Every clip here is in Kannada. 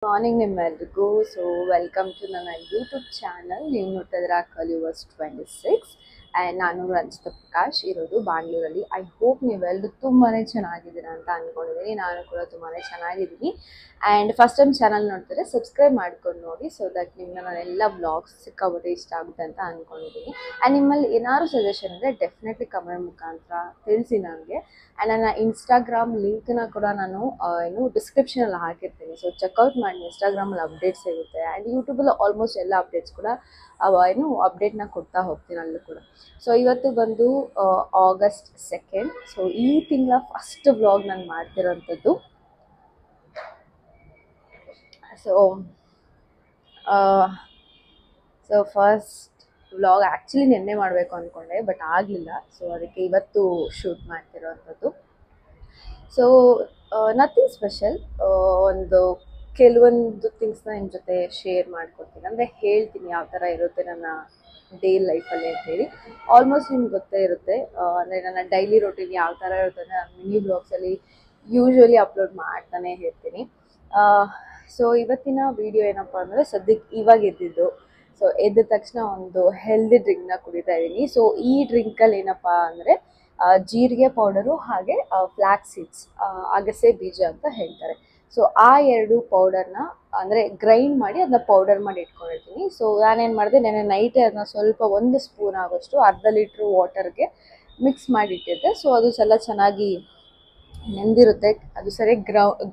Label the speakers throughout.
Speaker 1: ಮಾರ್ನಿಂಗ್ ನಿಮ್ಮೆಲ್ರಿಗೂ. ಸೊ ವೆಲ್ಕಮ್ ಟು ನನ್ನ ಯೂಟ್ಯೂಬ್ ಚಾನಲ್. ನೀವು ನೋಡ್ತಾ ಇದ್ದೀರಾ ಕಲಿವರ್ಸ್ 26 ಆ್ಯಂಡ್ ನಾನು ರಂಜಿತಾ ಪ್ರಕಾಶ್ ಇರೋದು ಬ್ಯಾಂಗ್ಳೂರಲ್ಲಿ. ಐ ಹೋಪ್ ನೀವೆಲ್ಲರೂ ತುಂಬಾ ಚೆನ್ನಾಗಿದ್ದೀರಾ ಅಂತ ಅಂದ್ಕೊಂಡಿದ್ದೀನಿ. ನಾನು ಕೂಡ ತುಂಬಾ ಚೆನ್ನಾಗಿದ್ದೀನಿ. ಆ್ಯಂಡ್ ಫಸ್ಟ್ ಟೈಮ್ ಚಾನಲ್ ನೋಡ್ತಾರೆ ಸಬ್ಸ್ಕ್ರೈಬ್ ಮಾಡ್ಕೊಂಡು ನೋಡಿ, ಸೊ ದಟ್ ನಿಮ್ಗೆ ನಾನೆಲ್ಲ ಬ್ಲಾಗ್ಸ್ ಸಿಕ್ಕಾಬಿಟ್ಟೆ ಇಷ್ಟ ಆಗುತ್ತೆ ಅಂತ ಅಂದ್ಕೊಂಡಿದ್ದೀನಿ. ಆ್ಯಂಡ್ ನಿಮ್ಮಲ್ಲಿ ಏನಾದ್ರು ಸಜೆಷನ್ ಇದ್ದರೆ ಡೆಫಿನೆಟ್ಲಿ ಕಮೆಂಟ್ ಮುಖಾಂತರ ತಿಳಿಸಿ ನನಗೆ. ಆ್ಯಂಡ್ ನನ್ನ ಇನ್ಸ್ಟಾಗ್ರಾಮ್ ಲಿಂಕ್ನ ಕೂಡ ನಾನು ಡಿಸ್ಕ್ರಿಪ್ಷನಲ್ಲಿ ಹಾಕಿರ್ತೀನಿ. ಸೊ ಚೆಕ್ಔಟ್ ಮಾಡಿ, ಇನ್ಸ್ಟಾಗ್ರಾಮಲ್ಲಿ ಅಪ್ಡೇಟ್ಸ್ ಸಿಗುತ್ತೆ. ಆ್ಯಂಡ್ ಯೂಟ್ಯೂಬಲ್ಲಿ ಆಲ್ಮೋಸ್ಟ್ ಎಲ್ಲ ಅಪ್ಡೇಟ್ಸ್ ಕೂಡ ಅಪ್ಡೇಟ್ನ ಕೊಡ್ತಾ ಹೋಗ್ತೀನಿ ಅಲ್ಲೂ ಕೂಡ. ಸೊ ಇವತ್ತು ಬಂದು August 2. ಸೊ ಈ ತಿಂಗಳ ಫಸ್ಟ್ ವ್ಲಾಗ್ ನಾನು ಮಾಡ್ತಿರೋಂಥದ್ದು. ಸೊ ಫಸ್ಟ್ ವ್ಲಾಗ್ ಆ್ಯಕ್ಚುಲಿ ನಿನ್ನೆ ಮಾಡಬೇಕು ಅಂದ್ಕೊಂಡೆ, ಬಟ್ ಆಗಲಿಲ್ಲ. ಸೊ ಅದಕ್ಕೆ ಇವತ್ತು ಶೂಟ್ ಮಾಡ್ತಿರೋವಂಥದ್ದು. So nothing special. ಒಂದು ಕೆಲವೊಂದು ಥಿಂಗ್ಸ್ನ ನಿಮ್ಮ ಜೊತೆ ಶೇರ್ ಮಾಡ್ಕೊಡ್ತೀನಿ, ಅಂದರೆ ಹೇಳ್ತೀನಿ ಯಾವ ಥರ ಇರುತ್ತೆ ನನ್ನ ಡೇ ಲೈಫಲ್ಲಿ ಅಂತೇಳಿ. ಆಲ್ಮೋಸ್ಟ್ ನಿಮ್ಗೆ ಗೊತ್ತೇ ಇರುತ್ತೆ, ಅಂದರೆ ನನ್ನ ಡೈಲಿ ರೊಟೀನ್ ಯಾವ ಥರ ಇರುತ್ತೆ ಅಂದರೆ ನಾನು ಮಿನಿ ಬ್ಲಾಗ್ಸಲ್ಲಿ ಯೂಶ್ವಲಿ ಅಪ್ಲೋಡ್ ಮಾಡ್ತಾನೆ ಇರ್ತೀನಿ. ಸೊ ಇವತ್ತಿನ ವಿಡಿಯೋ ಏನಪ್ಪ ಅಂದರೆ, ಸದ್ಯಕ್ಕೆ ಇವಾಗ ಎದ್ದಿದ್ದು. ಸೊ ಎದ್ದ ತಕ್ಷಣ ಒಂದು ಹೆಲ್ದಿ ಡ್ರಿಂಕ್ನ ಕುಡಿತಾ ಇದ್ದೀನಿ. ಸೊ ಈ ಡ್ರಿಂಕಲ್ಲಿ ಏನಪ್ಪ ಅಂದರೆ ಜೀರಿಗೆ ಪೌಡರು ಹಾಗೆ ಫ್ಲ್ಯಾಕ್ಸ್ ಸೀಡ್ಸ್, ಅಗಸೆ ಬೀಜ ಅಂತ ಹೇಳ್ತಾರೆ. ಸೊ ಆ ಎರಡು ಪೌಡರ್ನ ಅಂದರೆ ಗ್ರೈಂಡ್ ಮಾಡಿ ಅದನ್ನ ಪೌಡರ್ ಮಾಡಿ ಇಟ್ಕೊಂಡಿರ್ತೀನಿ. ಸೊ ನಾನೇನು ಮಾಡಿದೆ, ನೆನ್ನೆ ನೈಟೇ ಅದನ್ನ ಸ್ವಲ್ಪ 1 ಸ್ಪೂನ್ ಆಗೋಷ್ಟು ಅರ್ಧ ಲೀಟ್ರ್ ವಾಟರ್ಗೆ ಮಿಕ್ಸ್ ಮಾಡಿ ಇಟ್ಟಿದ್ದೆ. ಸೊ ಅದು ಎಲ್ಲ ಚೆನ್ನಾಗಿ ನೆಂದಿರುತ್ತೆ, ಅದು ಸರಿ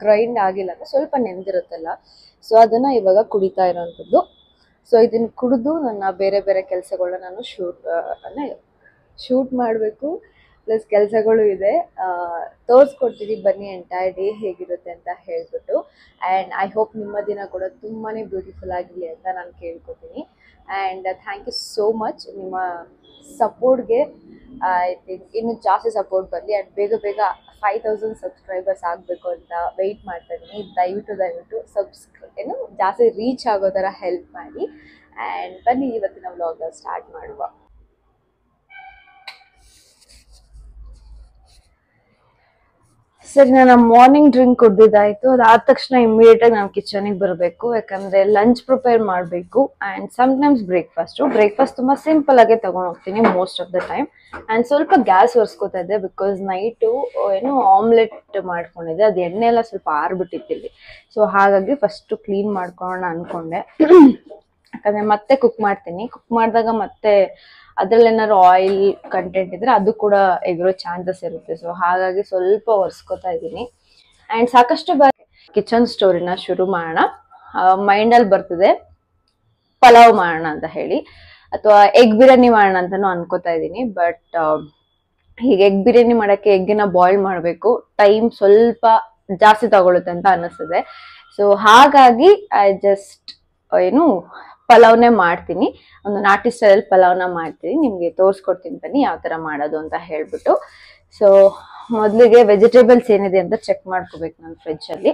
Speaker 1: ಗ್ರೈಂಡ್ ಆಗಿಲ್ಲ ಅಂದರೆ ಸ್ವಲ್ಪ ನೆಂದಿರುತ್ತಲ್ಲ. ಸೊ ಅದನ್ನು ಇವಾಗ ಕುಡಿತಾ ಇರೋವಂಥದ್ದು. ಸೊ ಇದನ್ನು ಕುಡಿದು ನನ್ನ ಬೇರೆ ಬೇರೆ ಕೆಲಸಗಳನ್ನ ನಾನು ಶೂಟ್ ಮಾಡಬೇಕು, ಪ್ಲಸ್ ಕೆಲಸಗಳು ಇದೆ. ತೋರಿಸ್ಕೊಡ್ತೀನಿ ಬನ್ನಿ ಎಂಟೈರ್ ಡೇ ಹೇಗಿರುತ್ತೆ ಅಂತ ಹೇಳ್ಬಿಟ್ಟು. ಆ್ಯಂಡ್ ಐ ಹೋಪ್ ನಿಮ್ಮ ದಿನ ಕೂಡ ತುಂಬಾ ಬ್ಯೂಟಿಫುಲ್ ಆಗಿರಲಿ ಅಂತ ನಾನು ಕೇಳ್ಕೊತೀನಿ. And thank you so much ನಿಮ್ಮ ಸಪೋರ್ಟ್ಗೆ. ಐ ಥಿಂಕ್ ಇನ್ನೂ ಜಾಸ್ತಿ ಸಪೋರ್ಟ್ ಬರಲಿ ಆ್ಯಂಡ್ ಬೇಗ ಬೇಗ 5000 ಸಬ್ಸ್ಕ್ರೈಬರ್ಸ್ ಆಗಬೇಕು ಅಂತ ವೆಯ್ಟ್ ಮಾಡ್ತಾ ಇದ್ದೀನಿ. ದಯವಿಟ್ಟು ಜಾಸ್ತಿ ರೀಚ್ ಆಗೋ ಥರ ಹೆಲ್ಪ್ ಮಾಡಿ. ಆ್ಯಂಡ್ ಬನ್ನಿ ಇವತ್ತಿನ ವ್ಲಾಗ್ನ ಸ್ಟಾರ್ಟ್ ಮಾಡುವ. ಸರಿ, ನಾನು ಮಾರ್ನಿಂಗ್ ಡ್ರಿಂಕ್ ಕುಡ್ದಿದ್ದಾಯಿತು. ಅದಾದ ತಕ್ಷಣ ಇಮಿಡಿಯೇಟಾಗಿ ನಾನು ಕಿಚನಿಗೆ ಬರಬೇಕು, ಯಾಕಂದರೆ ಲಂಚ್ ಪ್ರಿಪೇರ್ ಮಾಡಬೇಕು. ಆ್ಯಂಡ್ ಸಮ್ಟೈಮ್ಸ್ ಬ್ರೇಕ್ಫಾಸ್ಟ್ ತುಂಬ ಸಿಂಪಲ್ ಆಗೇ ತೊಗೊಂಡು ಹೋಗ್ತೀನಿ most of the time. And ಸ್ವಲ್ಪ ಗ್ಯಾಸ್ ಒರೆಸ್ಕೋತಾ ಇದ್ದೆ, ಬಿಕಾಸ್ ನೈಟು ಆಮ್ಲೆಟ್ ಮಾಡ್ಕೊಂಡಿದ್ದೆ, ಅದು ಎಣ್ಣೆ ಎಲ್ಲ ಸ್ವಲ್ಪ ಆರ್ಬಿಟ್ಟಿತ್ತಿಲ್ಲಿ. ಸೊ ಹಾಗಾಗಿ ಫಸ್ಟು ಕ್ಲೀನ್ ಮಾಡ್ಕೊಳ್ಳೋಣ ಅಂದ್ಕೊಂಡೆ, ಯಾಕಂದರೆ ಮತ್ತೆ ಕುಕ್ ಮಾಡಿದಾಗ ಮತ್ತೆ ಅದ್ರಲ್ಲಿ ಏನಾದ್ರು ಆಯಿಲ್ ಕಂಟೆಂಟ್ ಇದ್ರೆ ಅದು ಕೂಡ ಎಗರೋ ಚಾನ್ಸಸ್ ಇರುತ್ತೆ. ಸೊ ಹಾಗಾಗಿ ಸ್ವಲ್ಪ ಒರೆಸ್ಕೋತಾ ಇದ್ದೀನಿ. ಆ್ಯಂಡ್ ಸಾಕಷ್ಟು ಬಾರಿ ಕಿಚನ್ ಸ್ಟೋರಿನ ಶುರು ಮಾಡೋಣ. ಮೈಂಡಲ್ಲಿ ಬರ್ತದೆ ಪಲಾವ್ ಮಾಡೋಣ ಅಂತ ಹೇಳಿ, ಅಥವಾ ಎಗ್ ಬಿರಿಯಾನಿ ಮಾಡೋಣ ಅಂತಲೂ ಅನ್ಕೋತಾ ಇದ್ದೀನಿ. ಬಟ್ ಹೀಗೆ ಎಗ್ ಬಿರಿಯಾನಿ ಮಾಡೋಕ್ಕೆ ಎಗ್ಗಿನ ಬಾಯ್ಲ್ ಮಾಡಬೇಕು, ಟೈಮ್ ಸ್ವಲ್ಪ ಜಾಸ್ತಿ ತಗೊಳುತ್ತೆ ಅಂತ ಅನ್ನಿಸ್ತದೆ. ಸೊ ಹಾಗಾಗಿ ಐ ಜಸ್ಟ್ ಪಲಾವ್ನೇ ಮಾಡ್ತೀನಿ, ಒಂದು ನಾಟಿ ಸ್ಟೈಲ್ ಪಲಾವ್ನ ಮಾಡ್ತೀನಿ. ನಿಮಗೆ ತೋರಿಸ್ಕೊಡ್ತೀನಿ ಬನ್ನಿ ಯಾವ ಥರ ಮಾಡೋದು ಅಂತ ಹೇಳ್ಬಿಟ್ಟು. ಸೊ ಮೊದಲಿಗೆ ವೆಜಿಟೇಬಲ್ಸ್ ಏನಿದೆ ಅಂತ ಚೆಕ್ ಮಾಡ್ಕೋಬೇಕು ನಾನು ಫ್ರಿಡ್ಜಲ್ಲಿ.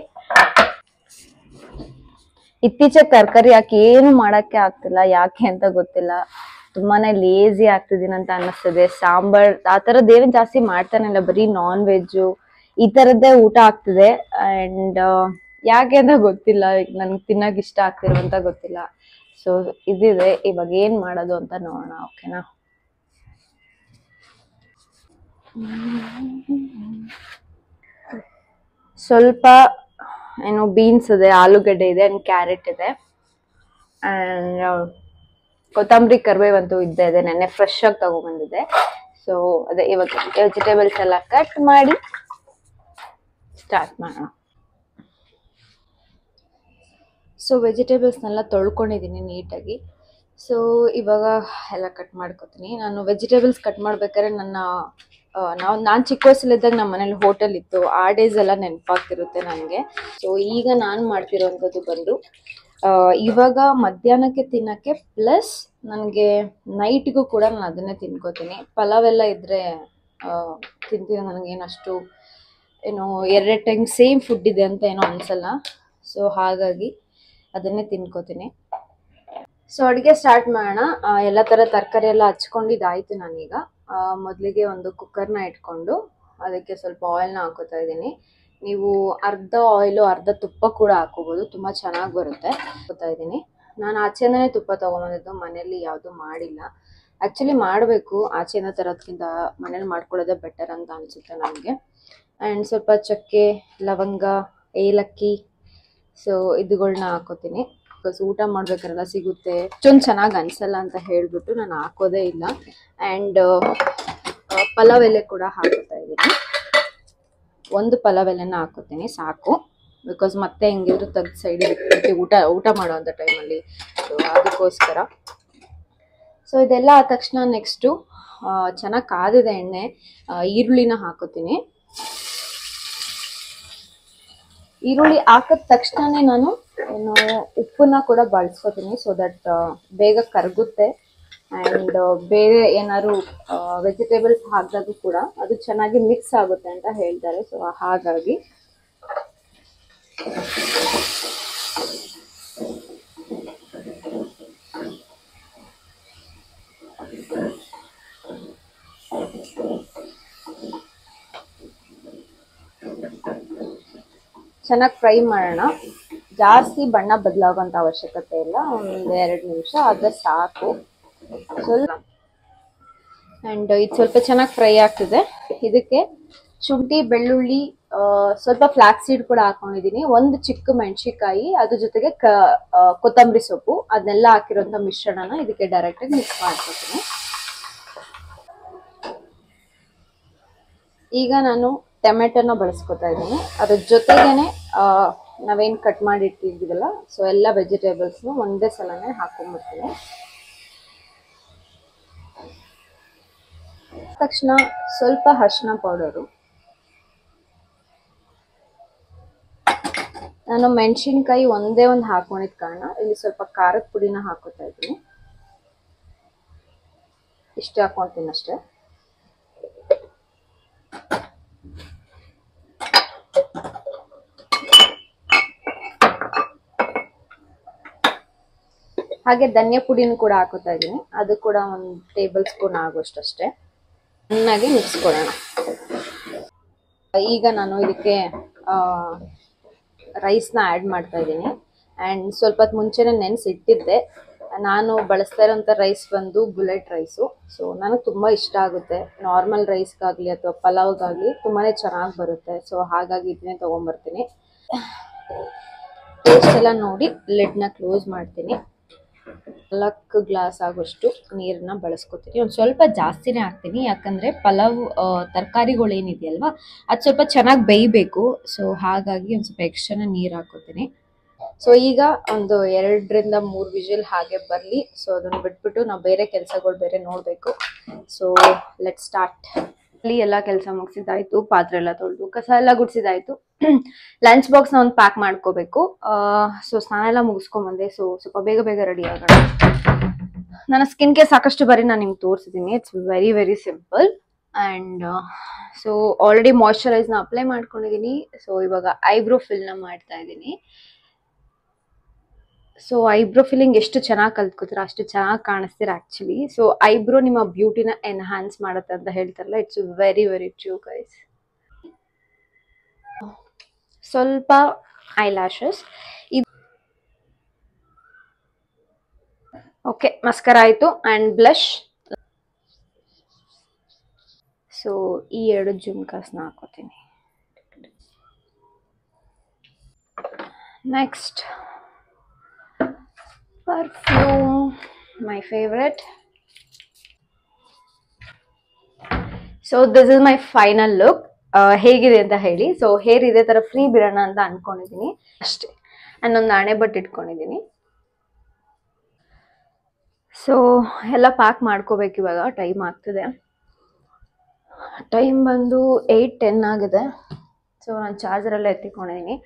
Speaker 1: ಇತ್ತೀಚೆಗೆ ತರಕಾರಿ ಹಾಕಿ ಏನು ಮಾಡೋಕ್ಕೆ ಆಗ್ತಿಲ್ಲ, ಯಾಕೆ ಅಂತ ಗೊತ್ತಿಲ್ಲ. ತುಂಬಾನೇ ಲೇಜಿ ಆಗ್ತಿದ್ದೀನಿ ಅಂತ ಅನ್ನಿಸ್ತದೆ. ಸಾಂಬಾರ್ ಆ ಥರದ್ದು ಏನು ಜಾಸ್ತಿ ಮಾಡ್ತಾನೆ ಇಲ್ಲ, ಬರೀ ನಾನ್ ವೆಜ್ಜು ಈ ಥರದ್ದೇ ಊಟ ಆಗ್ತಿದೆ. ಆ್ಯಂಡ್ ಯಾಕೆ ಅಂತ ಗೊತ್ತಿಲ್ಲ, ನನಗೆ ತಿನ್ನೋಕೆ ಇಷ್ಟ ಆಗ್ತಿರುವಂತ ಗೊತ್ತಿಲ್ಲ. ಸೊ ಇದಿದೆ, ಇವಾಗ ಏನು ಮಾಡೋದು ಅಂತ ನೋಡೋಣ. ಓಕೆನಾ? ಸ್ವಲ್ಪ ಬೀನ್ಸ್ ಇದೆ, ಆಲೂಗಡ್ಡೆ ಇದೆ, ಆ್ಯಂಡ್ ಕ್ಯಾರೆಟ್ ಇದೆ, ಆ್ಯಂಡ್ ಕೊತ್ತಂಬರಿ ಕರಿಬೇವಂತೂ ಇದ್ದೇ ಇದೆ, ನೆನ್ನೆ ಫ್ರೆಶ್ ಆಗಿ ತಗೊಂಡ್ಬಂದಿದೆ. ಸೊ ಅದೇ ಇವಾಗ ವೆಜಿಟೇಬಲ್ಸ್ ಎಲ್ಲ ಕಟ್ ಮಾಡಿ ಸ್ಟಾರ್ಟ್ ಮಾಡೋಣ. ಸೊ ವೆಜಿಟೇಬಲ್ಸ್ನೆಲ್ಲ ತೊಳ್ಕೊಂಡಿದ್ದೀನಿ ನೀಟಾಗಿ. ಸೊ ಇವಾಗ ಎಲ್ಲ ಕಟ್ ಮಾಡ್ಕೊತೀನಿ. ನಾನು ವೆಜಿಟೇಬಲ್ಸ್ ಕಟ್ ಮಾಡ್ಬೇಕಾದ್ರೆ ನಾನು ಚಿಕ್ಕ ವಯಸ್ಸಲ್ಲಿದ್ದಾಗ ನಮ್ಮ ಮನೇಲಿ ಹೋಟೆಲ್ ಇತ್ತು, ಆ ಡೇಸ್ ಎಲ್ಲ ನೆನಪಾಗ್ತಿರುತ್ತೆ ನನಗೆ. ಸೊ ಈಗ ನಾನು ಮಾಡ್ತಿರೋವಂಥದ್ದು ಬಂದು ಇವಾಗ ಮಧ್ಯಾಹ್ನಕ್ಕೆ ತಿನ್ನೋಕ್ಕೆ, ಪ್ಲಸ್ ನನಗೆ ನೈಟ್ಗೂ ಕೂಡ ನಾನು ಅದನ್ನೇ ತಿನ್ಕೋತೀನಿ. ಪಲಾವ್ ಎಲ್ಲ ಇದ್ದರೆ ತಿಂತೀನಿ, ನನಗೇನಷ್ಟು ಎರಡು ಟೈಮ್ ಸೇಮ್ ಫುಡ್ ಇದೆ ಅಂತ ಏನೋ ಅನಿಸಲ್ಲ. ಸೊ ಹಾಗಾಗಿ ಅದನ್ನೇ ತಿನ್ಕೋತೀನಿ. ಸೊ ಅಡುಗೆ ಸ್ಟಾರ್ಟ್ ಮಾಡೋಣ. ಎಲ್ಲ ಥರ ತರಕಾರಿ ಎಲ್ಲ ಹಚ್ಕೊಂಡಿದ್ದಾಯಿತು. ನಾನೀಗ ಮೊದಲಿಗೆ ಒಂದು ಕುಕ್ಕರ್ನ ಇಟ್ಕೊಂಡು ಅದಕ್ಕೆ ಸ್ವಲ್ಪ ಆಯಿಲ್ನ ಹಾಕೋತಾ ಇದ್ದೀನಿ. ನೀವು ಅರ್ಧ ಆಯಿಲು ಅರ್ಧ ತುಪ್ಪ ಕೂಡ ಹಾಕೋಬಹುದು, ತುಂಬಾ ಚೆನ್ನಾಗಿ ಬರುತ್ತೆ. ಗೊತ್ತಾ ಇದ್ದೀನಿ, ನಾನು ಆಚೆನೇ ತುಪ್ಪ ತಗೊಂಬಂದಿದ್ದು, ಮನೇಲಿ ಯಾವುದು ಮಾಡಿಲ್ಲ. ಆಕ್ಚುಲಿ ಮಾಡಬೇಕು, ಆಚೆನ ತರೋದ್ಕಿಂತ ಮನೇಲಿ ಮಾಡ್ಕೊಳ್ಳೋದೇ ಬೆಟರ್ ಅಂತ ಅನ್ಸುತ್ತೆ ನನಗೆ. ಆ್ಯಂಡ್ ಸ್ವಲ್ಪ ಚಕ್ಕೆ, ಲವಂಗ, ಏಲಕ್ಕಿ, ಸೊ ಇದುಗಳನ್ನ ಹಾಕೋತೀನಿ. ಬಿಕಾಸ್ ಊಟ ಮಾಡ್ಬೇಕಾರೆಲ್ಲ ಸಿಗುತ್ತೆ, ಅಷ್ಟೊಂದು ಚೆನ್ನಾಗಿ ಅನ್ಸಲ್ಲ ಅಂತ ಹೇಳ್ಬಿಟ್ಟು ನಾನು ಹಾಕೋದೇ ಇಲ್ಲ. ಆ್ಯಂಡ್ ಪಲಾವ್ ಎಲೆ ಕೂಡ ಹಾಕೋತಾ ಇದ್ದೀನಿ. ಒಂದು ಪಲಾವ್ ಎಲೆನ ಹಾಕೋತೀನಿ ಸಾಕು, ಬಿಕಾಸ್ ಮತ್ತೆ ಹೆಂಗಿದ್ರು ತೆಗ್ದು ಸೈಡಿಗೆ ಇಟ್ಬಿಟ್ಟು ಊಟ ಮಾಡೋವಂಥ ಟೈಮಲ್ಲಿ, ಸೊ ಅದಕ್ಕೋಸ್ಕರ. ಸೊ ಇದೆಲ್ಲ ಆದ ತಕ್ಷಣ ನೆಕ್ಸ್ಟು ಚೆನ್ನಾಗಿ ಕಾದಿದೆ ಎಣ್ಣೆ, ಈರುಳ್ಳಿನ ಹಾಕೋತೀನಿ. ಈರುಳ್ಳಿ ಹಾಕಿದ ತಕ್ಷಣನೇ ನಾನು ಉಪ್ಪನ್ನ ಕೂಡ ಬಳಸ್ಕೊತೀನಿ, ಸೊ ದಟ್ ಬೇಗ ಕರಗುತ್ತೆ. ಆ್ಯಂಡ್ ಬೇರೆ ಏನಾದ್ರು ವೆಜಿಟೇಬಲ್ಸ್ ಹಾಕಿದಾಗೂ ಕೂಡ ಅದು ಚೆನ್ನಾಗಿ ಮಿಕ್ಸ್ ಆಗುತ್ತೆ ಅಂತ ಹೇಳ್ತಾರೆ. ಸೊ ಹಾಗಾಗಿ ಚೆನ್ನಾಗಿ ಫ್ರೈ ಮಾಡೋಣ. ಜಾಸ್ತಿ ಬಣ್ಣ ಬದಲಾಗೋಂಥ ಅವಶ್ಯಕತೆ ಇಲ್ಲ, ಒಂದು 2 ನಿಮಿಷ ಆದರೆ ಸಾಕು. ಸ್ವಲ್ಪ ಆ್ಯಂಡ್ ಇದು ಸ್ವಲ್ಪ ಚೆನ್ನಾಗಿ ಫ್ರೈ ಆಗ್ತಿದೆ. ಇದಕ್ಕೆ ಶುಂಠಿ, ಬೆಳ್ಳುಳ್ಳಿ, ಸ್ವಲ್ಪ ಫ್ಲಾಕ್ಸ್ ಸೀಡ್ ಕೂಡ ಹಾಕೊಂಡಿದ್ದೀನಿ, ಒಂದು ಚಿಕ್ಕ ಮೆಣಸಿಕಾಯಿ, ಅದ್ರ ಜೊತೆಗೆ ಕೊತ್ತಂಬರಿ ಸೊಪ್ಪು, ಅದನ್ನೆಲ್ಲ ಹಾಕಿರೋಂಥ ಮಿಶ್ರಣನ ಇದಕ್ಕೆ ಡೈರೆಕ್ಟಾಗಿ ಮಿಕ್ಸ್ ಮಾಡ್ಕೊತೀನಿ. ಈಗ ನಾನು ಟೊಮೆಟೊನ ಬಳಸ್ಕೊತಾ ಇದ್ದೀನಿ, ಅದ್ರ ಜೊತೆಗೇನೆ ನಾವೇನು ಕಟ್ ಮಾಡಿ ಇಟ್ಟಿದ್ದೀವಲ್ಲ, ಸೊ ಎಲ್ಲ ವೆಜಿಟೇಬಲ್ಸ್ನು ಒಂದೇ ಸಲನೇ ಹಾಕೊಂಡ್ಬಿಡ್ತೀನಿ. ತಕ್ಷಣ ಸ್ವಲ್ಪ ಅರಿಶಿನ ಪೌಡರು, ನಾನು ಮೆಣಸಿನ್ಕಾಯಿ ಒಂದೇ ಒಂದು ಹಾಕೊಂಡಿದ್ದ ಕಾರಣ ಇಲ್ಲಿ ಸ್ವಲ್ಪ ಖಾರದ ಪುಡಿನ ಹಾಕೋತಾ ಇದ್ದೀನಿ. ಇಷ್ಟು ಹಾಕೊಳ್ತೀನಿ ಅಷ್ಟೇ. ಹಾಗೆ ಧನಿಯಾ ಪುಡಿನೂ ಕೂಡ ಹಾಕೋತಾ ಇದ್ದೀನಿ, ಅದು ಕೂಡ 1 ಟೇಬಲ್ ಸ್ಪೂನ್ ಆಗೋಷ್ಟಷ್ಟೇ. ಚೆನ್ನಾಗಿ ಮಿಕ್ಸ್ ಕೊಡೋಣ. ಈಗ ನಾನು ಇದಕ್ಕೆ ರೈಸ್ನ ಆ್ಯಡ್ ಮಾಡ್ತಾ ಇದ್ದೀನಿ. ಆ್ಯಂಡ್ ಸ್ವಲ್ಪ ಹೊತ್ತು ಮುಂಚೆನೇ ನೆನೆಸಿಟ್ಟಿದ್ದೆ. ನಾನು ಬಳಸ್ತಾ ಇರೋಂಥ ರೈಸ್ ಬಂದು ಬುಲೆಟ್ ರೈಸು. ಸೊ ನನಗೆ ತುಂಬ ಇಷ್ಟ ಆಗುತ್ತೆ, ನಾರ್ಮಲ್ ರೈಸ್ಗಾಗಲಿ ಅಥವಾ ಪಲಾವ್ಗಾಗಲಿ ತುಂಬಾ ಚೆನ್ನಾಗಿ ಬರುತ್ತೆ. ಸೊ ಹಾಗಾಗಿ ಇದನ್ನೇ ತೊಗೊಂಬರ್ತೀನಿ. ಟೇಸ್ಟ್ ಎಲ್ಲ ನೋಡಿ ಲಿಡ್ನ ಕ್ಲೋಸ್ ಮಾಡ್ತೀನಿ. 4 ಗ್ಲಾಸ್ ಆಗೋಷ್ಟು ನೀರನ್ನ ಬಳಸ್ಕೊತೀನಿ. ಒಂದು ಸ್ವಲ್ಪ ಜಾಸ್ತಿನೇ ಹಾಕ್ತೀನಿ, ಯಾಕಂದರೆ ಪಲಾವ್ ತರಕಾರಿಗಳು ಏನಿದೆಯಲ್ವಾ ಅದು ಸ್ವಲ್ಪ ಚೆನ್ನಾಗಿ ಬೇಯಬೇಕು. ಸೊ ಹಾಗಾಗಿ ಒಂದು ಸ್ವಲ್ಪ ಎಕ್ಸ್ಟ್ರಾನೇ ನೀರು ಹಾಕೋತೀನಿ. ಸೊ ಈಗ ಒಂದು 2 ರಿಂದ 3 ವಿಜಿಲ್ ಹಾಗೆ ಬರಲಿ. ಸೊ ಅದನ್ನು ಬಿಟ್ಬಿಟ್ಟು ನಾವು ಬೇರೆ ಕೆಲಸಗಳು ಬೇರೆ ನೋಡಬೇಕು. So let start. ಅಲ್ಲಿ ಎಲ್ಲ ಕೆಲಸ ಮುಗಿಸಿದಾಯ್ತು, ಪಾತ್ರೆ ಎಲ್ಲ ತೊಳೆದು ಕಸ ಎಲ್ಲ ಗುಡಿಸಿದಾಯ್ತು. ಲಂಚ್ ಬಾಕ್ಸ್ನ ಒಂದು ಪ್ಯಾಕ್ ಮಾಡ್ಕೋಬೇಕು. ಸೊ ಸ್ನಾನ ಎಲ್ಲ ಮುಗಿಸ್ಕೊಂಬಂದೆ. ಸೊ ಸ್ವಲ್ಪ ಬೇಗ ಬೇಗ ರೆಡಿ ಆಗೋಣ. ನನ್ನ ಸ್ಕಿನ್ ಕೇರ್ ಸಾಕಷ್ಟು ಬಾರಿ ನಾನು ನಿಮ್ಗೆ ತೋರಿಸಿದ್ದೀನಿ. It's very very simple. And so already ಮಾಯ್ಶ್ಚರೈಸ್ನ ಅಪ್ಲೈ ಮಾಡ್ಕೊಂಡಿದ್ದೀನಿ. ಸೊ ಇವಾಗ ಐಬ್ರೋ ಫಿಲ್ನ ಮಾಡ್ತಾ ಇದ್ದೀನಿ. ಸೊ ಐಬ್ರೋ ಫಿಲ್ಲಿಂಗ್ ಎಷ್ಟು ಚೆನ್ನಾಗಿ ಕಲ್ತ್ಕೋತೀರ ಅಷ್ಟು ಚೆನ್ನಾಗಿ ಕಾಣಿಸ್ತೀರ ಆ್ಯಕ್ಚುಲಿ. ಸೊ ಐಬ್ರೋ ನಿಮ್ಮ ಬ್ಯೂಟಿನ ಎನ್ಹಾನ್ಸ್ ಮಾಡುತ್ತೆ ಅಂತ ಹೇಳ್ತಾರಲ್ಲ, it's very very true guys. ಸ್ವಲ್ಪ ಐ ಲ್ಯಾಶಸ್. ಓಕೆ, ಮಸ್ಕರ ಆಯಿತು. And blush. ಸೊ ಈ 2 ಜುಮ್ಕಾಸ್ನ ಹಾಕೋತೀನಿ. Next perfume, my favorite. So this is my final look. ಹೇಗಿದೆ ಅಂತ ಹೇಳಿ. ಸೊ ಹೇರ್ ಇದೇ ತರ ಫ್ರೀ ಬಿಡೋಣ ಅಂತ ಅನ್ಕೊಂಡಿದ್ದೀನಿ ಅಷ್ಟೇ. ನಾನೊಂದು ನಾಣೆ ಬಟ್ಟು ಇಟ್ಕೊಂಡಿದ್ದೀನಿ. ಸೊ ಎಲ್ಲ ಪ್ಯಾಕ್ ಮಾಡ್ಕೋಬೇಕು. ಇವಾಗ ಟೈಮ್ ಆಗ್ತಿದೆ. ಟೈಮ್ ಬಂದು 8:10 ಆಗಿದೆ. ಸೊ ನಾನು ಚಾರ್ಜರೆಲ್ಲ ಎತ್ತಿಕೊಂಡಿದ್ದೀನಿ.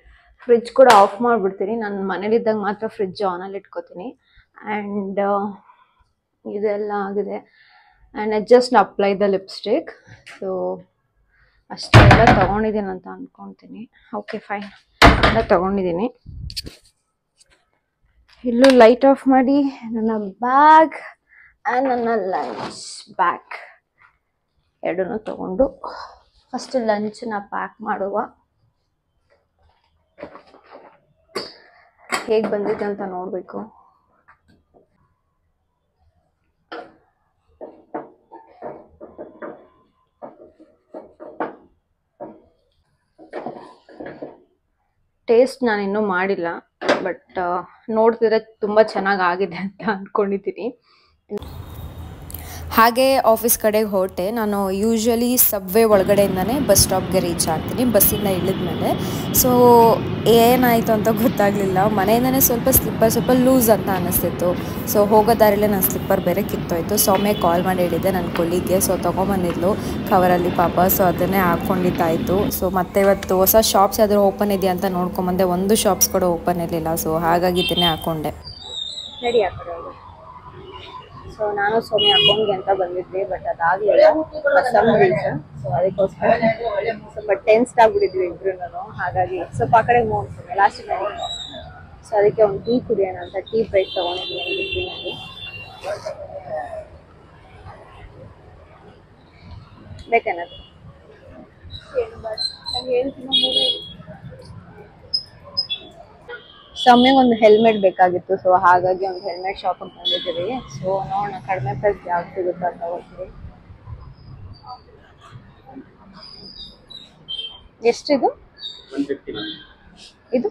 Speaker 1: ಫ್ರಿಜ್ ಕೂಡ ಆಫ್ ಮಾಡಿಬಿಡ್ತೀನಿ. ನಾನು ಮನೇಲಿದ್ದಾಗ ಮಾತ್ರ ಫ್ರಿಜ್ ಆನಲ್ಲಿ ಇಟ್ಕೋತೀನಿ. ಆ್ಯಂಡ್ ಇದೆಲ್ಲ ಆಗಿದೆ. And I just apply the lipstick. So ಅಷ್ಟೆಲ್ಲ ತೊಗೊಂಡಿದ್ದೀನಿ ಅಂತ ಅಂದ್ಕೊತೀನಿ. ಓಕೆ ಫೈನ್, ಎಲ್ಲ ತೊಗೊಂಡಿದ್ದೀನಿ. ಇಲ್ಲೂ ಲೈಟ್ ಆಫ್ ಮಾಡಿ ನನ್ನ ಬ್ಯಾಗ್ ಆ್ಯಂಡ್ ನನ್ನ ಲಂಚ್ ಬ್ಯಾಗ್ ಎರಡನ್ನೂ ತೊಗೊಂಡು ಫಸ್ಟ್ ಲಂಚನ್ನ ಪ್ಯಾಕ್ ಮಾಡುವ. ಹೇಗೆ ಬಂದಿದೆ ಅಂತ ನೋಡಬೇಕು. ಟೇಸ್ಟ್ ನಾನು ಇನ್ನೂ ಮಾಡಿಲ್ಲ, ಬಟ್ ನೋಡ್ತಿದ್ರೆ ತುಂಬ ಚೆನ್ನಾಗಿ ಆಗಿದೆ ಅಂತ ಅಂದ್ಕೊಂಡಿದ್ದೀನಿ.
Speaker 2: ಹಾಗೆ ಆಫೀಸ್ ಕಡೆಗೆ ಹೊರಟೆ. ನಾನು ಯೂಶ್ವಲಿ ಸಬ್ವೇ ಒಳಗಡೆಯಿಂದನೇ ಬಸ್ ಸ್ಟಾಪ್ಗೆ ರೀಚ್ ಆಗ್ತೀನಿ ಬಸ್ಸಿಂದ ಇಳಿದ್ಮೇಲೆ. ಸೊ ಏನಾಯಿತು ಅಂತ ಗೊತ್ತಾಗಲಿಲ್ಲ. ಮನೆಯಿಂದನೇ ಸ್ವಲ್ಪ ಲೂಸ್ ಅಂತ ಅನ್ನಿಸ್ತಿತ್ತು. ಸೊ ಹೋಗೋ ದಾರಿಲೇ ನನ್ನ ಸ್ಲಿಪ್ಪರ್ ಬೇರೆ ಕಿತ್ತೋಯ್ತು. ಸೌಮ್ಯ ಕಾಲ್ ಮಾಡಿ ಹೇಳಿದ್ದೆ ನನ್ನ ಕೊಲ್ಲಿಗೆ. ಸೊ ತೊಗೊಂಬಂದಿದ್ಲು ಕವರಲ್ಲಿ ಪಾಪ. ಸೊ ಅದನ್ನೇ ಹಾಕ್ಕೊಂಡಿದ್ದಾಯಿತು. ಸೊ ಮತ್ತೆ ಇವತ್ತು ಹೊಸ ಶಾಪ್ಸ್ ಯಾವ್ದಾದ್ರು ಓಪನ್ ಇದೆಯಾ ಅಂತ ನೋಡ್ಕೊಂಬಂದೆ. ಒಂದು ಶಾಪ್ಸ್ ಕೂಡ ಓಪನ್ ಇರಲಿಲ್ಲ. ಸೊ ಹಾಗಾಗಿ ಇದನ್ನೇ ಹಾಕ್ಕೊಂಡೆ.
Speaker 1: ರೆಡಿ ಆ ಕಡೆ. ಸೊ ನಾನು ಸೌಮ್ಯ ಅಕೌಂಟ್ಗೆ ಅಂತ ಬಂದಿದ್ದೆ, ಬಟ್ ಅದಾಗಲಿಲ್ಲ ಸಮ್ ರೀಸನ್. ಸೊ ಅದಕ್ಕೋಸ್ಕರ ಸ್ವಲ್ಪ ಟೆನ್ಸ್ಡ್ ಆಗಿಬಿಟ್ಟಿದ್ವಿ ಇಬ್ರು. ಹಾಗಾಗಿ ಸ್ವಲ್ಪ ಆ ಕಡೆ ನೋಡ್ತೀನಿ ಲಾಸ್ಟ್ ಟೈಮ್. ಸೊ ಅದಕ್ಕೆ ಒಂದು ಟೀ ಕುಡಿಯೋಣ ಅಂತ ಟೀ ಬ್ರೇಕ್ ತೊಗೊಂಡಿದ್ದೀನಿ ಬಿಟ್ವೀನಲ್ಲಿ. ಬೇಕೇನಾದ್ರು ಸೌಮ್ಯಗೆ ಒಂದು ಹೆಲ್ಮೆಟ್ ಬೇಕಾಗಿತ್ತು. ಸೊ ಹಾಗಾಗಿ ಒಂದು ಹೆಲ್ಮೆಟ್ ಶಾಪಿಗೆ ಬಂದಿದ್ದೀವಿ. ಸೊ ನೋಡೋಣ ಕಡಿಮೆ ಪ್ರೈಸ್ ಯಾವ್ದು ಸಿಗುತ್ತೆ ಅಂತ ಹೋಗ್ತೀವಿ. ಎಷ್ಟಿದು? ಇದು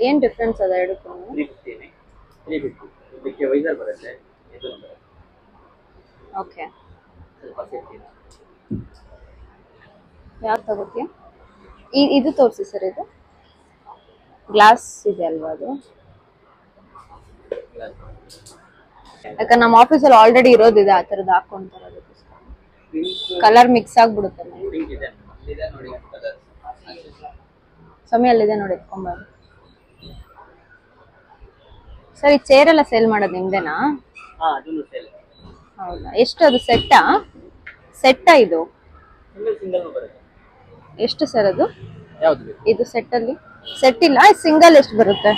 Speaker 1: ಏನು ಡಿಫ್ರೆನ್ಸ್ ಅದ ಎರಡಕ್ಕೂ? ಓಕೆ, ಯಾವ್ದು ತಗೋತೀಯ? ಇದು ತೋರಿಸಿ ಸರ್. ಇದು ಗ್ಲಾಸ್ ಇದೆ ಅಲ್ವಾ ಅದು? ಯಾಕಂದ್ರೆ ನಮ್ಮ ಆಫೀಸಲ್ಲಿ ಆಲ್ರೆಡಿ ಇರೋದಿದೆ ಆ ಥರದ್ದು ಹಾಕೊಂತಾರೆ. ಅದಕ್ಕೆ ಕಲರ್ ಮಿಕ್ಸ್ ಆಗ್ಬಿಡುತ್ತೆ. ಸಮಯ ಅಲ್ಲಿದೆ ನೋಡಿ, ಎತ್ಕೊಂಬಾರು. ಸರ್ ಈ ಚೇರ್ ಎಲ್ಲ ಸೇಲ್ ಮಾಡೋದು ನಿಮ್ದೇನಾ? ಹೌದಾ? ಎಷ್ಟು ಅದು ಸೆಟ್ಟಾ ಇದು? ಎಷ್ಟು ಸರ್ ಅದು? ಇದು ಸೆಟ್ಟಲ್ಲಿ ಸೆಟ್ ಇಲ್ಲ, ಸಿಂಗಲ್ ಎಷ್ಟು ಬರುತ್ತೆ?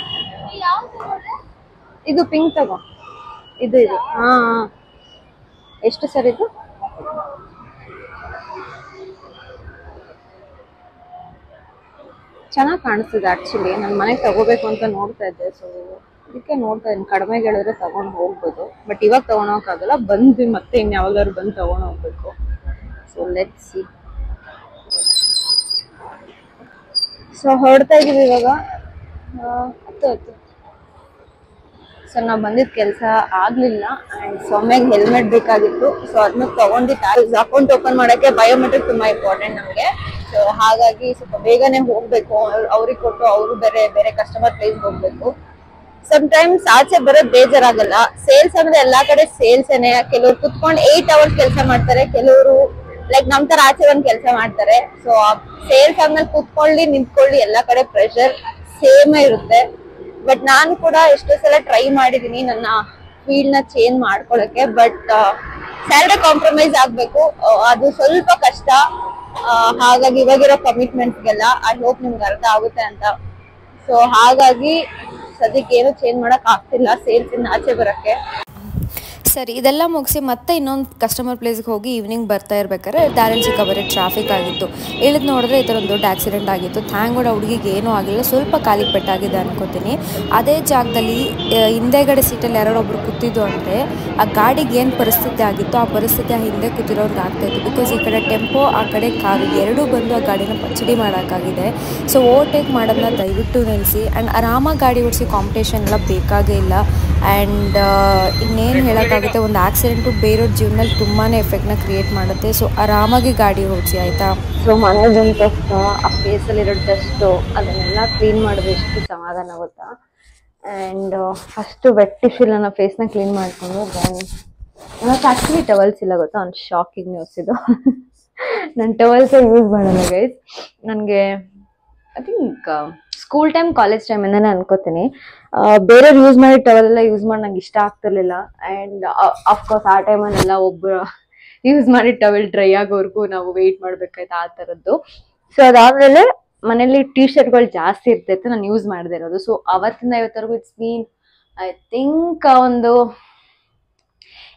Speaker 1: ಇದು ಪಿಂಕ್ ತಗೋ. ಇದು ಹಾ ಎಷ್ಟು ಸರ್ ಇದು? ಚೆನ್ನಾಗಿ ಕಾಣಿಸ್ತಿದೆ ಆಕ್ಚುಲಿ. ನನ್ನ ಮನೆಗೆ ತಗೋಬೇಕು ಅಂತ ನೋಡ್ತಾ ಇದ್ದೆ. ಸೊ ಅದಕ್ಕೆ ನೋಡ್ತಾ ಇದ್ದೀನಿ. ಕಡಿಮೆಗೆ ಹೇಳಿದ್ರೆ ತಗೊಂಡು ಹೋಗ್ಬೋದು, ಬಟ್ ಇವಾಗ ತಗೊಂಡೋಗಕ್ಕಾಗಲ್ಲ. ಬಂದು ಮತ್ತೆ ಇನ್ಯಾವಾಗಾದ್ರು ಬಂದು ತಗೊಂಡು ಹೋಗ್ಬೇಕು. So let's see. ಸೊ ಹೊರಡ್ತಾ ಇದೀವಿ ಇವಾಗ. ಹತ್ತು ಸೊ ನಾವು ಬಂದಿದ್ದ ಕೆಲಸ ಆಗ್ಲಿಲ್ಲ. ಅಂಡ್ ಸೌಮ್ಯಗೆ ಹೆಲ್ಮೆಟ್ ಬೇಕಾಗಿತ್ತು. ಸೊ ಅದನ್ನ ತಗೊಂಡಿದ್ದು. ಅಕೌಂಟ್ ಓಪನ್ ಮಾಡೋಕ್ಕೆ ಬಯೋಮೆಟ್ರಿಕ್ ತುಂಬಾ ಇಂಪಾರ್ಟೆಂಟ್ ನಮಗೆ. ಸೊ ಹಾಗಾಗಿ ಸ್ವಲ್ಪ ಬೇಗನೆ ಹೋಗ್ಬೇಕು. ಅವ್ರಿಗೆ ಕೊಟ್ಟು ಅವರು ಬೇರೆ ಕಸ್ಟಮರ್ ಪ್ಲೇಸ್ಗೆ ಹೋಗ್ಬೇಕು. ಸಮ್ಟೈಮ್ಸ್ ಆಚೆ ಬರೋದು ಬೇಜಾರಾಗಲ್ಲ. ಸೇಲ್ಸ್ ಅಂದ್ರೆ ಎಲ್ಲಾ ಕಡೆ ಸೇಲ್ಸೇನೆ. ಕೆಲವ್ರು ಕುತ್ಕೊಂಡು 8 hours ಕೆಲಸ ಮಾಡ್ತಾರೆ, ಕೆಲವರು ಲೈಕ್ ನಮ್ ತರ ಆಚೆ ಒಂದ್ ಕೆಲಸ ಮಾಡ್ತಾರೆ. ಸೊ ಸೇಲ್ಸ್ ಆದ್ಮೇಲೆ ಕುತ್ಕೊಳ್ಳಿ ನಿಂತ್ಕೊಳ್ಳಿ ಎಲ್ಲಾ ಕಡೆ ಪ್ರೆಷರ್ ಸೇಮ್ ಇರುತ್ತೆ. ಬಟ್ ನಾನು ಕೂಡ ಎಷ್ಟೋ ಸಲ ಟ್ರೈ ಮಾಡಿದೀನಿ ನನ್ನ ಫೀಲ್ಡ್ ನ ಚೇಂಜ್ ಮಾಡ್ಕೊಳಕ್ಕೆ. ಬಟ್ ಸ್ಯಾಲರಿ ಕಾಂಪ್ರಮೈಸ್ ಆಗ್ಬೇಕು, ಅದು ಸ್ವಲ್ಪ ಕಷ್ಟ. ಹಾಗಾಗಿ ಇವಾಗಿರೋ ಕಮಿಟ್ಮೆಂಟ್ಸ್ಗೆಲ್ಲ ಐ ಹೋಪ್ ನಿಮ್ಗೆ ಅರ್ಥ ಆಗುತ್ತೆ ಅಂತ. ಸೊ ಹಾಗಾಗಿ ಸದ್ಯಕ್ಕೆ ಏನು ಚೇಂಜ್ ಮಾಡಕ್ ಆಗ್ತಿಲ್ಲ ಸೇಲ್ಸ್ ಇಂದ ಆಚೆ ಬರಕ್ಕೆ.
Speaker 2: ಸರಿ, ಇದೆಲ್ಲ ಮುಗಿಸಿ ಮತ್ತೆ ಇನ್ನೊಂದು ಕಸ್ಟಮರ್ ಪ್ಲೇಸ್ಗೆ ಹೋಗಿ ಈವ್ನಿಂಗ್ ಬರ್ತಾ ಇರ್ಬೇಕಾದ್ರೆ ದಾರಿಲಿ ಸಿಕ್ಕಾಬರೇ ಟ್ರಾಫಿಕ್ ಆಗಿತ್ತು. ಇಳಿದು ನೋಡಿದ್ರೆ ಈ ಥರ ಒಂದು ದೊಡ್ಡ ಆಕ್ಸಿಡೆಂಟ್ ಆಗಿತ್ತು. ಥ್ಯಾಂಕ್ ಗಾಡ್ ಹುಡುಗಿಗೆ ಏನೂ ಆಗಿಲ್ಲ, ಸ್ವಲ್ಪ ಕಾಲಿಗೆ ಪೆಟ್ಟಾಗಿದೆ ಅನ್ಕೋತೀನಿ. ಅದೇ ಜಾಗದಲ್ಲಿ ಹಿಂದೆಗಡೆ ಸೀಟಲ್ಲಿ ಯಾರೊಬ್ಬರು ಕೂತಿದ್ದು ಅಂದರೆ ಆ ಗಾಡಿಗೆ ಏನು ಪರಿಸ್ಥಿತಿ ಆಗಿತ್ತು ಆ ಪರಿಸ್ಥಿತಿ ಆ ಹಿಂದೆ ಕೂತಿರೋರ್ಗೆ ಆಗ್ತಾಯಿತ್ತು. ಬಿಕಾಸ್ ಈ ಕಡೆ ಟೆಂಪೋ ಆ ಕಡೆ ಕಾರು ಎರಡೂ ಬಂದು ಆ ಗಾಡಿನ ಪಚ್ಚಡಿ ಮಾಡೋಕ್ಕಾಗಿದೆ. ಸೊ ಓವರ್ಟೇಕ್ ಮಾಡೋದನ್ನ ದಯವಿಟ್ಟು ನಿಲ್ಲಿಸಿ. ಆ್ಯಂಡ್ ಆರಾಮಾಗಿ ಗಾಡಿ ಓಡಿಸಿ ಕಾಂಪಿಟೇಷನ್ ಎಲ್ಲ ಬೇಕಾಗೇ ಇಲ್ಲ. ಆ್ಯಂಡ್ ಇನ್ನೇನು ಹೇಳೋಕ್ಕಾಗುತ್ತೆ, ಒಂದು ಆಕ್ಸಿಡೆಂಟು ಬೇರೆಯವ್ರ ಜೀವನದಲ್ಲಿ ತುಂಬಾ ಎಫೆಕ್ಟ್ನ ಕ್ರಿಯೇಟ್ ಮಾಡುತ್ತೆ. ಸೊ ಆರಾಮಾಗಿ ಗಾಡಿ ಓಡಿಸಿ ಆಯಿತಾ.
Speaker 1: ಸೊ ಮನೆದೊಂದು ಟೆಸ್ಟ್, ಆ ಫೇಸಲ್ಲಿರೋ ಟೆಸ್ಟು ಅದನ್ನೆಲ್ಲ ಕ್ಲೀನ್ ಮಾಡಿದ್ರೆ ಎಷ್ಟು ಸಮಾಧಾನ ಆಗುತ್ತಾ. ಆ್ಯಂಡ್ ಫಸ್ಟು ವೆಟ್ ಟಿಶ್ಯೂನ ಫೇಸ್ನ ಕ್ಲೀನ್ ಮಾಡಿಕೊಂಡು ದೆನ್ ಇವತ್ತು ಆ್ಯಕ್ಚುಲಿ ಟವಲ್ಸ್ ಇಲ್ಲ ಗೊತ್ತಾ. ಒಂದು ಶಾಕಿಂಗ್ ನ್ಯೂಸ್ ಇದು. ನಾನು ಟವಲ್ಸೇ ಯೂಸ್ ಮಾಡಲ್ಲ ಗೈಸ್. ನನಗೆ I think school time college ಟೈಮಿಂದನೇ ಅನ್ಕೋತೀನಿ. ಬೇರೆಯವ್ರು ಯೂಸ್ ಮಾಡಿ ಟವಲ್ ಎಲ್ಲ ಯೂಸ್ ಮಾಡಿ ನಂಗೆ ಇಷ್ಟ ಆಗ್ತಿರ್ಲಿಲ್ಲ. ಆ್ಯಂಡ್ ಅಫ್ಕೋರ್ಸ್ ಆ ಟೈಮಲ್ಲೆಲ್ಲ ಒಬ್ಬರು ಯೂಸ್ ಮಾಡಿ ಟವೆಲ್ ಡ್ರೈ ಆಗೋವರೆಗೂ ನಾವು ವೆಯ್ಟ್ ಮಾಡ್ಬೇಕಾಯ್ತು, ಆ ಥರದ್ದು. ಸೊ ಅದಾದ್ಮೇಲೆ ಮನೇಲಿ ಟೀ ಶರ್ಟ್ಗಳು ಜಾಸ್ತಿ ಇರ್ತಿತ್ತು ನಾನು ಯೂಸ್ ಮಾಡದೇ ಇರೋದು. ಸೊ ಅವತ್ತಿಂದ ಇವತ್ತರೆಗೂ ಇಟ್ಸ್ ಮೀನ್ ಐ ಥಿಂಕ್ ಒಂದು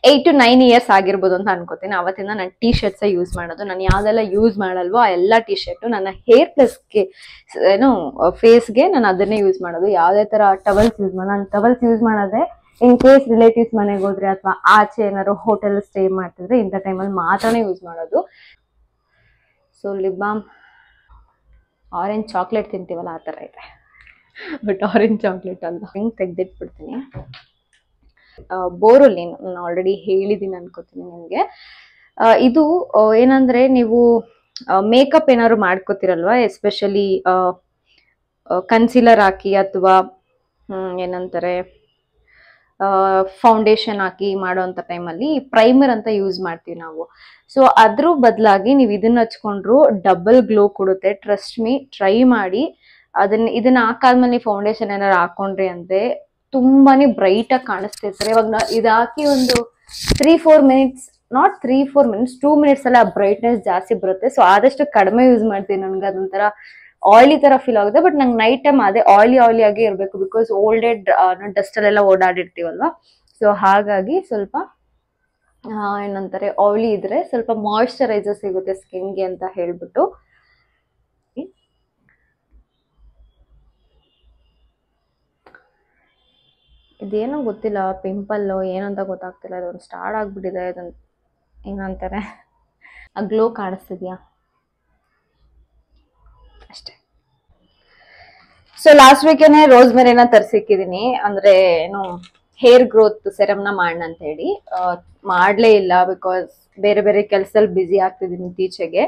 Speaker 1: 8 to 9 ಇಯರ್ಸ್ ಆಗಿರ್ಬೋದು ಅಂತ ಅನ್ಕೋತೀನಿ. ಅವತ್ತಿಂದ ನಾನು ಟೀ ಶರ್ಟ್ಸ್ ಯೂಸ್ ಮಾಡೋದು. ನಾನು ಯಾವ್ದೆಲ್ಲ ಯೂಸ್ ಮಾಡಲ್ವೋ ಆ ಎಲ್ಲ ಟೀ ಶರ್ಟ್ ನನ್ನ ಹೇರ್ ಪ್ಲಸ್ಗೆ ಏನು ಫೇಸ್ಗೆ ನಾನು ಅದನ್ನೇ ಯೂಸ್ ಮಾಡೋದು. ಯಾವುದೇ ತರ ಟವಲ್ಸ್ ಯೂಸ್ ಮಾಡೋದು. ನಾನು ಟವಲ್ಸ್ ಯೂಸ್ ಮಾಡೋದೇ ಇನ್ ಕೇಸ್ ರಿಲೇಟಿವ್ಸ್ ಮನೆಗೆ ಹೋದ್ರೆ ಅಥವಾ ಆಚೆ ಏನಾದ್ರು ಹೋಟೆಲ್ ಸ್ಟೇ ಮಾಡ್ತಿದ್ರೆ ಇಂಥ ಟೈಮಲ್ಲಿ ಮಾತ್ರನೇ ಯೂಸ್ ಮಾಡೋದು. So lip balm orange chocolate ತಿಂತೀವಲ್ಲ ಆ ಥರ ಇದೆ, ಬಟ್ ಆರೆಂಜ್ ಚಾಕ್ಲೇಟ್ ಅಲ್ಲ. ಹಿಂಗೆ ತೆಗ್ದಿಟ್ಬಿಡ್ತೀನಿ. ಬೋರೋಲಿನ್ ನಾನು ಆಲ್ರೆಡಿ ಹೇಳಿದ್ದೀನಿ ಅನ್ಕೋತೀನಿ ನಿಮಗೆ. ಇದು ಏನಂದ್ರೆ ನೀವು ಮೇಕಪ್ ಏನಾದ್ರು ಮಾಡ್ಕೋತಿರಲ್ವಾ, ಎಸ್ಪೆಷಲಿ ಕನ್ಸಿಲರ್ ಹಾಕಿ ಅಥವಾ ಏನಂತಾರೆ ಫೌಂಡೇಶನ್ ಹಾಕಿ ಮಾಡೋಂಥ ಟೈಮಲ್ಲಿ ಪ್ರೈಮರ್ ಅಂತ ಯೂಸ್ ಮಾಡ್ತೀವಿ ನಾವು. ಸೊ ಅದ್ರ ಬದಲಾಗಿ ನೀವು ಇದನ್ನ ಹಚ್ಕೊಂಡ್ರು ಡಬಲ್ ಗ್ಲೋ ಕೊಡುತ್ತೆ. ಟ್ರಸ್ಟ್ ಮೀ, ಟ್ರೈ ಮಾಡಿ. ಇದನ್ನ ಹಾಕಾದ್ಮೇಲೆ ಫೌಂಡೇಶನ್ ಏನಾರು ಹಾಕೊಂಡ್ರಿ ಅಂದ್ರೆ ತುಂಬಾನೇ ಬ್ರೈಟ್ ಆಗಿ ಕಾಣಿಸ್ತಿರ್ತಾರೆ. ಇವಾಗ ಇದು ಹಾಕಿ ಒಂದು 3-4 ಮಿನಿಟ್ಸ್, ನಾಟ್ 3-4 ಮಿನಿಟ್ಸ್, 2 ಮಿನಿಟ್ಸ್ ಅಲ್ಲ ಬ್ರೈಟ್ನೆಸ್ ಜಾಸ್ತಿ ಬರುತ್ತೆ. ಸೊ ಆದಷ್ಟು ಕಡಿಮೆ ಯೂಸ್ ಮಾಡ್ತೀನಿ. ನನ್ಗೆ ಅದೊಂಥರ ಆಯಿಲಿ ತರ ಫೀಲ್ ಆಗುತ್ತೆ. ಬಟ್ ನಂಗೆ ನೈಟ್ ಟೈಮ್ ಅದೇ ಆಯಿಲಿ ಆಗಿ ಇರಬೇಕು, ಬಿಕಾಸ್ ಓಲ್ಡೆಡ್ ಡಸ್ಟ್ ಅಲ್ಲೆಲ್ಲ ಓಡಾಡಿರ್ತೀವಲ್ವಾ. ಸೊ ಹಾಗಾಗಿ ಸ್ವಲ್ಪ ಏನಂತಾರೆ ಆಯಿಲಿ ಇದ್ರೆ ಸ್ವಲ್ಪ ಮಾಯಿಶ್ಚರೈಸರ್ ಸಿಗುತ್ತೆ ಸ್ಕಿನ್ಗೆ ಅಂತ ಹೇಳ್ಬಿಟ್ಟು ಇದೇನೋ ಗೊತ್ತಿಲ್ಲ, ಪಿಂಪಲ್ ಏನಂತ ಗೊತ್ತಾಗ್ತಿಲ್ಲ. ಅದೊಂದು ಸ್ಟಾರ್ಟ್ ಆಗ್ಬಿಟ್ಟಿದೆ. ಅದೊಂದು ಏನಂತಾರೆ ಆ ಗ್ಲೋ ಕಾಣಿಸ್ತಿದ್ಯಾ ಅಷ್ಟೇ. ಸೊ ಲಾಸ್ಟ್ ವೀಕೇನೆ ರೋಸ್ ಮೆರಿನ ತರ್ಸಿಕ್ಕಿದೀನಿ. ಅಂದ್ರೆ ಏನು ಹೇರ್ ಗ್ರೋತ್ ಸೆರಮ್ನ ಮಾಡೋಣ ಅಂತ ಹೇಳಿ ಮಾಡ್ಲೇ ಇಲ್ಲ, ಬಿಕಾಸ್ ಬೇರೆ ಬೇರೆ ಕೆಲಸದಲ್ಲಿ ಬ್ಯುಸಿ ಆಗ್ತಿದ್ದೀನಿ ಇತ್ತೀಚೆಗೆ.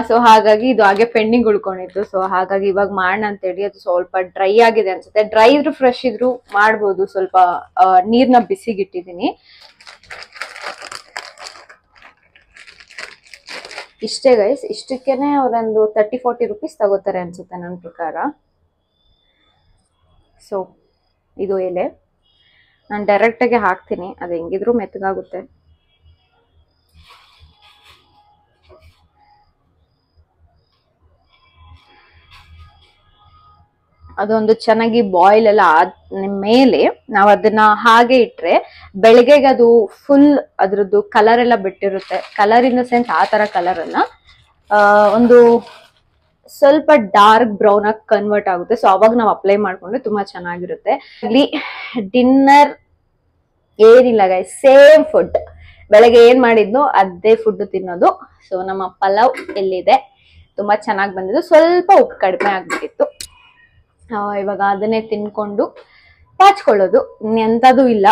Speaker 1: ಸೊ ಹಾಗಾಗಿ ಇದು ಹಾಗೆ ಪೆಂಡಿಂಗ್ ಉಳ್ಕೊಂಡಿತ್ತು. ಸೊ ಹಾಗಾಗಿ ಇವಾಗ ಮಾಡೋಣ ಅಂತ ಹೇಳಿ. ಅದು ಸ್ವಲ್ಪ ಡ್ರೈ ಆಗಿದೆ ಅನ್ಸುತ್ತೆ. ಡ್ರೈ ಇದ್ರು ಫ್ರೆಶ್ ಇದ್ರು ಮಾಡ್ಬೋದು. ಸ್ವಲ್ಪ ನೀರ್ನ ಬಿಸಿಗಿಟ್ಟಿದ್ದೀನಿ. ಇಷ್ಟೇ ಗೈಸ್. ಇಷ್ಟಕ್ಕೇನೆ ಅವರೊಂದು 30-40 ರೂಪೀಸ್ ತಗೋತಾರೆ ಅನ್ಸುತ್ತೆ ನನ್ನ ಪ್ರಕಾರ. ಸೊ ಇದು ಎಲೆ ನಾನು ಡೈರೆಕ್ಟಾಗಿ ಹಾಕ್ತೀನಿ, ಅದು ಹೆಂಗಿದ್ರು ಮೆತ್ತಗಾಗುತ್ತೆ. ಅದೊಂದು ಚೆನ್ನಾಗಿ ಬಾಯ್ಲ್ ಎಲ್ಲ ಆದ ಮೇಲೆ ನಾವು ಅದನ್ನ ಹಾಗೆ ಇಟ್ರೆ ಬೆಳಗ್ಗೆಗೆ ಅದು ಫುಲ್ ಅದ್ರದ್ದು ಕಲರ್ ಎಲ್ಲ ಬಿಟ್ಟಿರುತ್ತೆ. ಕಲರ್ ಇನ್ ದ ಸೆನ್ಸ್ ಆ ತರ ಕಲರ್ ಅನ್ನ ಒಂದು ಸ್ವಲ್ಪ ಡಾರ್ಕ್ ಬ್ರೌನ್ ಆಗಿ ಕನ್ವರ್ಟ್ ಆಗುತ್ತೆ. ಸೊ ಅವಾಗ ನಾವು ಅಪ್ಲೈ ಮಾಡ್ಕೊಂಡ್ರೆ ತುಂಬಾ ಚೆನ್ನಾಗಿರುತ್ತೆ. ಇಲ್ಲಿ ಡಿನ್ನರ್ ಏನಿಲ್ಲ ಗೈಸ್, ಸೇಮ್ ಫುಡ್. ಬೆಳಗ್ಗೆ ಏನ್ ಮಾಡಿದ್ನೋ ಅದೇ ಫುಡ್ ತಿನ್ನೋದು. ಸೊ ನಮ್ಮ ಪಲಾವ್ ಎಲ್ಲಿದೆ, ತುಂಬಾ ಚೆನ್ನಾಗಿ ಬಂದಿದ್ದು. ಸ್ವಲ್ಪ ಉಪ್ಪು ಕಡಿಮೆ ಆಗ್ಬಿಟ್ಟಿತ್ತು. ಇವಾಗ ಅದನ್ನೇ ತಿನ್ಕೊಂಡು ಪಾಚ್ಕೊಳ್ಳೋದು, ಎಂಥದ್ದು ಇಲ್ಲ.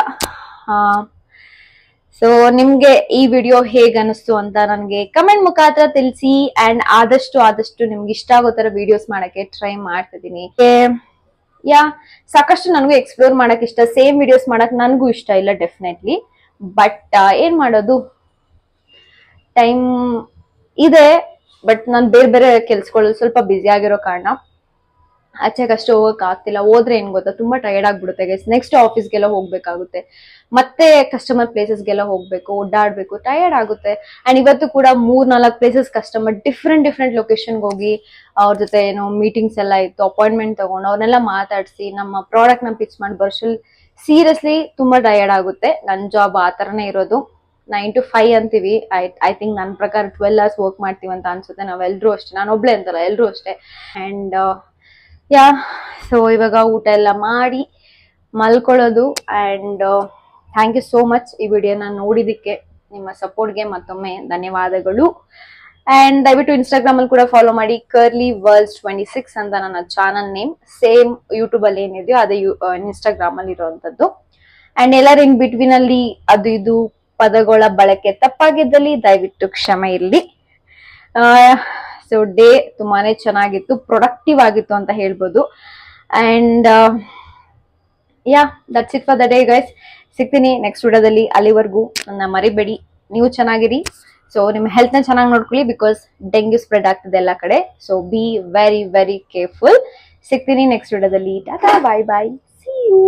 Speaker 1: ಸೊ ನಿಮ್ಗೆ ಈ ವಿಡಿಯೋ ಹೇಗ್ ಅನಿಸ್ತು ಅಂತ ನನಗೆ ಕಮೆಂಟ್ ಮುಖಾಂತರ ತಿಳಿಸಿ. ಅಂಡ್ ಆದಷ್ಟು ನಿಮ್ಗೆ ಇಷ್ಟ ಆಗೋ ತರ ವಿಡಿಯೋಸ್ ಮಾಡಕ್ಕೆ ಟ್ರೈ ಮಾಡ್ತಿದ್ದೀನಿ. ಸಾಕಷ್ಟು ನನಗೂ ಎಕ್ಸ್ಪ್ಲೋರ್ ಮಾಡಕ್ ಇಷ್ಟ, ಸೇಮ್ ವಿಡಿಯೋಸ್ ಮಾಡಕ್ ನನಗೂ ಇಷ್ಟ ಇಲ್ಲ ಡೆಫಿನೆಟ್ಲಿ. ಬಟ್ ಏನ್ ಮಾಡೋದು, ಟೈಮ್ ಇದೆ. ಬಟ್ ನಾನು ಬೇರೆ ಬೇರೆ ಕೆಲ್ಸಗಳಲ್ಲಿ ಸ್ವಲ್ಪ ಬ್ಯುಸಿ ಆಗಿರೋ ಕಾರಣ ಆಚೆಗಷ್ಟೇ ಹೋಗಕ್ ಆಗ್ತಿಲ್ಲ. ಹೋದ್ರೆ ಏನ್ ಗೊತ್ತಾ, ತುಂಬಾ ಟಯರ್ಡ್ ಆಗ್ಬಿಡುತ್ತೆ ಗೈಸ್. ನೆಕ್ಸ್ಟ್ ಆಫೀಸ್ಗೆಲ್ಲ ಹೋಗ್ಬೇಕಾಗುತ್ತೆ, ಮತ್ತೆ ಕಸ್ಟಮರ್ ಪ್ಲೇಸಸ್ಗೆಲ್ಲ ಹೋಗ್ಬೇಕು, ಓಡಾಡ್ಬೇಕು, ಟಯರ್ಡ್ ಆಗುತ್ತೆ. ಅಂಡ್ ಇವತ್ತು ಕೂಡ 3-4 ಪ್ಲೇಸಸ್ ಕಸ್ಟಮರ್ ಡಿಫ್ರೆಂಟ್ ಲೊಕೇಶನ್ಗೆ ಹೋಗಿ ಅವ್ರ ಜೊತೆ ಏನೋ ಮೀಟಿಂಗ್ಸ್ ಎಲ್ಲ ಇತ್ತು, ಅಪಾಯಿಂಟ್ಮೆಂಟ್ ತಗೊಂಡು ಅವ್ರನ್ನೆಲ್ಲ ಮಾತಾಡಿಸಿ ನಮ್ಮ ಪ್ರಾಡಕ್ಟ್ ನ ಪಿಚ್ ಮಾಡಿ ಬರ್ಸಲ್ ಸೀರಿಯಸ್ಲಿ ತುಂಬಾ ಟಯರ್ಡ್ ಆಗುತ್ತೆ. ನನ್ನ ಜಾಬ್ ಆ ತರನೇ ಇರೋದು. 9 to 5 ಅಂತೀವಿ. ಐ ಥಿಂಕ್ ನನ್ನ ಪ್ರಕಾರ 12 hours ವರ್ಕ್ ಮಾಡ್ತೀವಿ ಅಂತ ಅನ್ಸುತ್ತೆ ನಾವೆಲ್ಲರೂ ಅಷ್ಟೇ. ನಾನು ಒಬ್ಳೆ ಅಂತಲ್ಲ, ಎಲ್ಲರೂ ಅಷ್ಟೇ. ಅಂಡ್ ಸೊ ಇವಾಗ ಊಟ ಎಲ್ಲ ಮಾಡಿ ಮಲ್ಕೊಳ್ಳೋದು. And thank you so much ಈ ವಿಡಿಯೋನ ನೋಡಿದಕ್ಕೆ. ನಿಮ್ಮ ಸಪೋರ್ಟ್ಗೆ ಮತ್ತೊಮ್ಮೆ ಧನ್ಯವಾದಗಳು. ಅಂಡ್ ದಯವಿಟ್ಟು ಇನ್ಸ್ಟಾಗ್ರಾಮ್ ಅಲ್ಲಿ ಕೂಡ ಫಾಲೋ ಮಾಡಿ, curlyworlds26 ಅಂತ ನನ್ನ ಚಾನಲ್ ನೇಮ್. ಸೇಮ್ ಯೂಟ್ಯೂಬ್ ಅಲ್ಲಿ ಏನಿದೆಯೋ ಅದೇ ಇನ್ಸ್ಟಾಗ್ರಾಮ್ ಅಲ್ಲಿ ಇರುವಂತದ್ದು. ಅಂಡ್ ಎಲ್ಲರೂ ಇನ್ ಬಿಟ್ವೀನ್ ಅಲ್ಲಿ ಅದು ಇದು ಪದಗಳ ಬಳಕೆ ತಪ್ಪಾಗಿದ್ದಲ್ಲಿ ದಯವಿಟ್ಟು ಕ್ಷಮೆ ಇರಲಿ. ಸೊ ಡೇ ತುಂಬಾನೇ ಚೆನ್ನಾಗಿತ್ತು, ಪ್ರೊಡಕ್ಟಿವ್ ಆಗಿತ್ತು ಅಂತ ಹೇಳ್ಬೋದು. And that's it for the day guys. ಸಿಗ್ತೀನಿ ನೆಕ್ಸ್ಟ್ ವಿಡಿಯೋದಲ್ಲಿ. ಅಲ್ಲಿವರೆಗೂ ನನ್ನ ಮರಿಬೇಡಿ, ನೀವು ಚೆನ್ನಾಗಿರಿ. ಸೊ ನಿಮ್ಮ ಹೆಲ್ತ್ ನ ಚೆನ್ನಾಗಿ ನೋಡ್ಕೊಳ್ಳಿ, ಬಿಕಾಸ್ ಡೆಂಗ್ಯೂ ಸ್ಪ್ರೆಡ್ ಆಗ್ತಿದೆ ಎಲ್ಲ ಕಡೆ. So be very very careful. ಸಿಗ್ತೀನಿ ನೆಕ್ಸ್ಟ್ ವಿಡಿಯೋದಲ್ಲಿ. ಟಾಟಾ, ಬಾಯ್ ಬಾಯ್, ಸಿ ಯು.